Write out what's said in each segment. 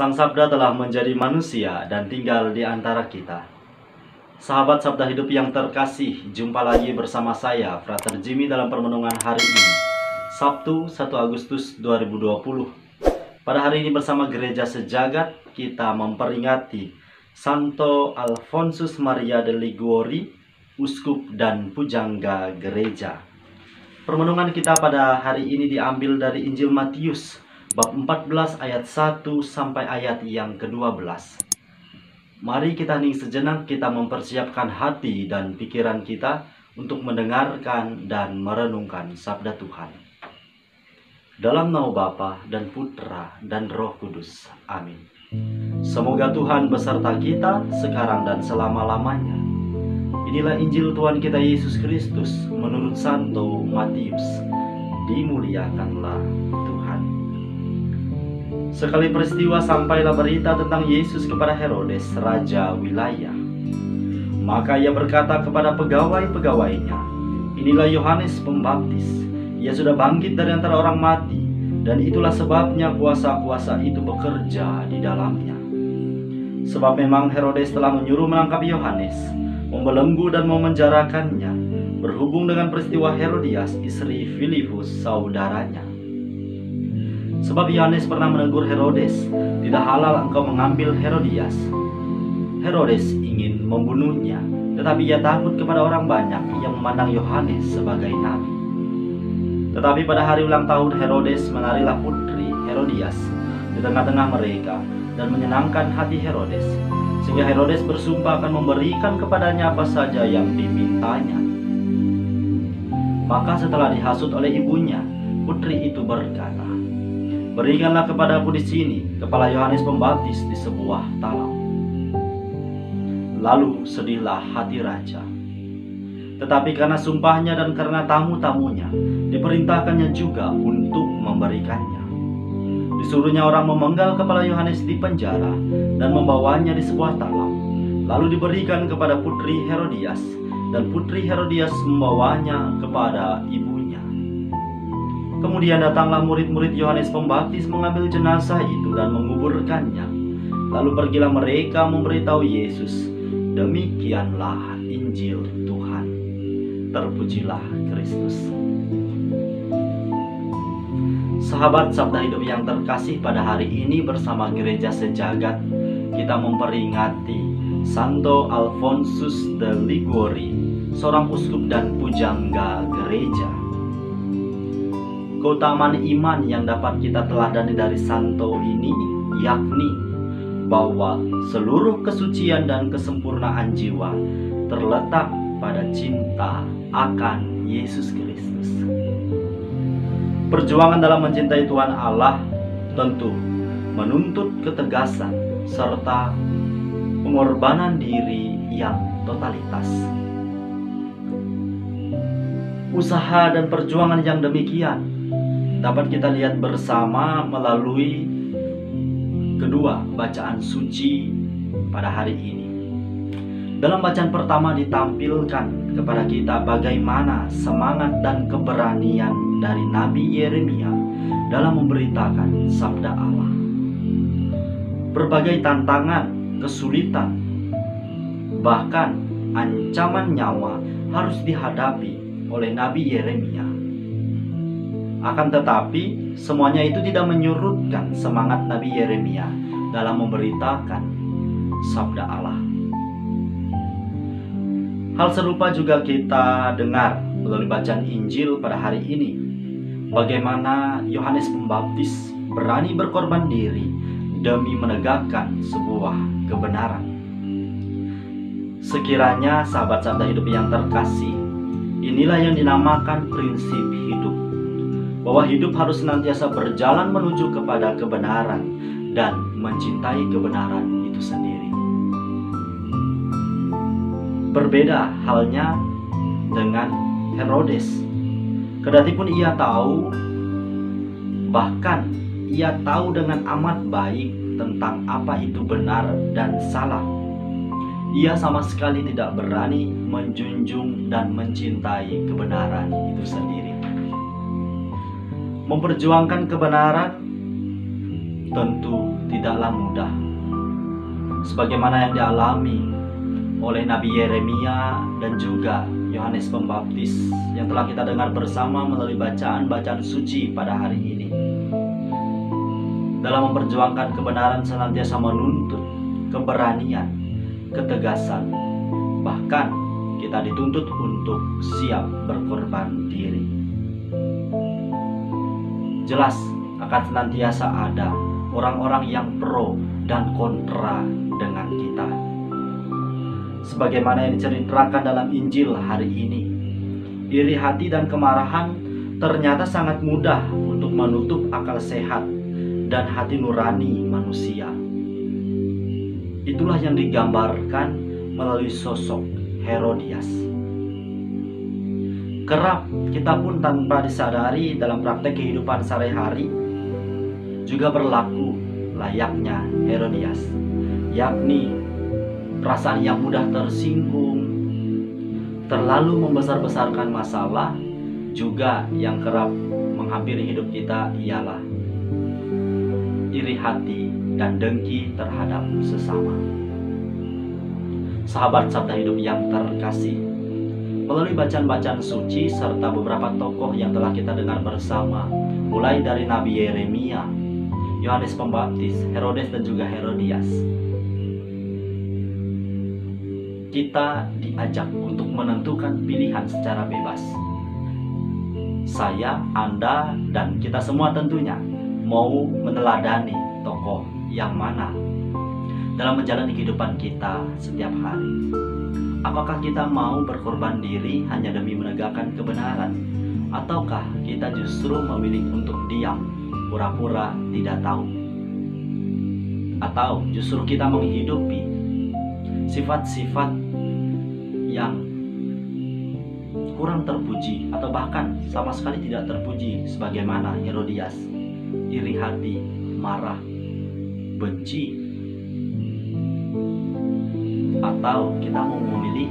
Sang Sabda telah menjadi manusia dan tinggal di antara kita. Sahabat Sabda Hidup yang terkasih, jumpa lagi bersama saya, Frater Jimmy dalam permenungan hari ini, Sabtu 1 Agustus 2020. Pada hari ini bersama Gereja Sejagat, kita memperingati Santo Alfonsus Maria de Liguori, Uskup dan Pujangga Gereja. Permenungan kita pada hari ini diambil dari Injil Matius, bab 14 ayat 1 sampai ayat yang ke-12. Mari kita hening sejenak, kita mempersiapkan hati dan pikiran kita untuk mendengarkan dan merenungkan sabda Tuhan. Dalam nama Bapa dan Putra dan Roh Kudus. Amin. Semoga Tuhan beserta kita sekarang dan selama-lamanya. Inilah Injil Tuhan kita Yesus Kristus menurut Santo Matius. Dimuliakanlah Tuhan. Sekali peristiwa sampailah berita tentang Yesus kepada Herodes, raja wilayah. Maka ia berkata kepada pegawai-pegawainya, "Inilah Yohanes Pembaptis. Ia sudah bangkit dari antara orang mati, dan itulah sebabnya kuasa-kuasa itu bekerja di dalamnya." Sebab memang Herodes telah menyuruh menangkap Yohanes, membelenggu dan memenjarakannya, berhubung dengan peristiwa Herodias, istri Filipus, saudaranya. Sebab Yohanes pernah menegur Herodes, "Tidak halal engkau mengambil Herodias." Herodes ingin membunuhnya, tetapi ia takut kepada orang banyak yang memandang Yohanes sebagai nabi. Tetapi pada hari ulang tahun Herodes menarilah putri Herodias di tengah-tengah mereka dan menyenangkan hati Herodes, sehingga Herodes bersumpah akan memberikan kepadanya apa saja yang dimintanya. Maka setelah dihasut oleh ibunya, putri itu berkata, "Berikanlah kepadaku di sini kepala Yohanes Pembaptis di sebuah talam." Lalu sedihlah hati raja. Tetapi karena sumpahnya dan karena tamu-tamunya, diperintahkannya juga untuk memberikannya. Disuruhnya orang memenggal kepala Yohanes di penjara dan membawanya di sebuah talam. Lalu diberikan kepada putri Herodias, dan putri Herodias membawanya kepada ibunya. Kemudian datanglah murid-murid Yohanes Pembaptis mengambil jenazah itu dan menguburkannya. Lalu pergilah mereka memberitahu Yesus. Demikianlah Injil Tuhan. Terpujilah Kristus. Sahabat Sabda Hidup yang terkasih, pada hari ini bersama Gereja Sejagat kita memperingati Santo Alfonsus de Liguori, seorang uskup dan pujangga gereja. Keutamaan iman yang dapat kita teladani dari Santo ini yakni bahwa seluruh kesucian dan kesempurnaan jiwa terletak pada cinta akan Yesus Kristus. Perjuangan dalam mencintai Tuhan Allah tentu menuntut ketegasan serta pengorbanan diri yang totalitas. Usaha dan perjuangan yang demikian dapat kita lihat bersama melalui kedua bacaan suci pada hari ini. Dalam bacaan pertama ditampilkan kepada kita bagaimana semangat dan keberanian dari Nabi Yeremia dalam memberitakan sabda Allah. Berbagai tantangan, kesulitan, bahkan ancaman nyawa harus dihadapi oleh Nabi Yeremia. Akan tetapi semuanya itu tidak menyurutkan semangat Nabi Yeremia dalam memberitakan sabda Allah. Hal serupa juga kita dengar melalui bacaan Injil pada hari ini. Bagaimana Yohanes Pembaptis berani berkorban diri demi menegakkan sebuah kebenaran. Sekiranya sahabat Sabda Hidup yang terkasih, inilah yang dinamakan prinsip hidup. Bahwa hidup harus senantiasa berjalan menuju kepada kebenaran dan mencintai kebenaran itu sendiri. Berbeda halnya dengan Herodes. Kedatipun ia tahu, bahkan ia tahu dengan amat baik tentang apa itu benar dan salah, ia sama sekali tidak berani menjunjung dan mencintai kebenaran itu sendiri. Memperjuangkan kebenaran tentu tidaklah mudah. Sebagaimana yang dialami oleh Nabi Yeremia dan juga Yohanes Pembaptis yang telah kita dengar bersama melalui bacaan-bacaan suci pada hari ini. Dalam memperjuangkan kebenaran senantiasa menuntut keberanian, ketegasan, bahkan kita dituntut untuk siap berkorban diri. Jelas akan senantiasa ada orang-orang yang pro dan kontra dengan kita. Sebagaimana yang diceritakan dalam Injil hari ini, iri hati dan kemarahan ternyata sangat mudah untuk menutup akal sehat dan hati nurani manusia. Itulah yang digambarkan melalui sosok Herodias. Kerap kita pun tanpa disadari dalam praktek kehidupan sehari-hari juga berlaku layaknya Herodias, yakni perasaan yang mudah tersinggung, terlalu membesar-besarkan masalah. Juga yang kerap menghampiri hidup kita ialah iri hati dan dengki terhadap sesama. Sahabat Sabda Hidup yang terkasih, melalui bacaan-bacaan suci serta beberapa tokoh yang telah kita dengar bersama, mulai dari Nabi Yeremia, Yohanes Pembaptis, Herodes dan juga Herodias, kita diajak untuk menentukan pilihan secara bebas. Saya, Anda, dan kita semua tentunya mau meneladani tokoh yang mana dalam menjalani kehidupan kita setiap hari. Apakah kita mau berkorban diri hanya demi menegakkan kebenaran, ataukah kita justru memilih untuk diam, pura-pura tidak tahu? Atau justru kita menghidupi sifat-sifat yang kurang terpuji atau bahkan sama sekali tidak terpuji, sebagaimana Herodias, iri hati, marah, benci? Atau kita mau memilih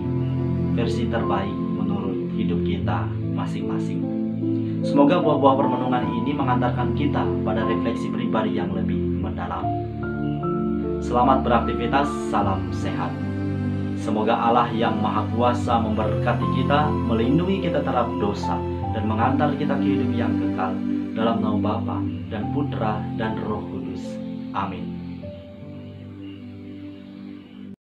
versi terbaik menurut hidup kita masing-masing? Semoga buah-buah permenungan ini mengantarkan kita pada refleksi pribadi yang lebih mendalam. Selamat beraktivitas, salam sehat. Semoga Allah yang Maha Kuasa memberkati kita, melindungi kita terhadap dosa, dan mengantar kita ke hidup yang kekal. Dalam nama Bapa dan Putra dan Roh Kudus. Amin.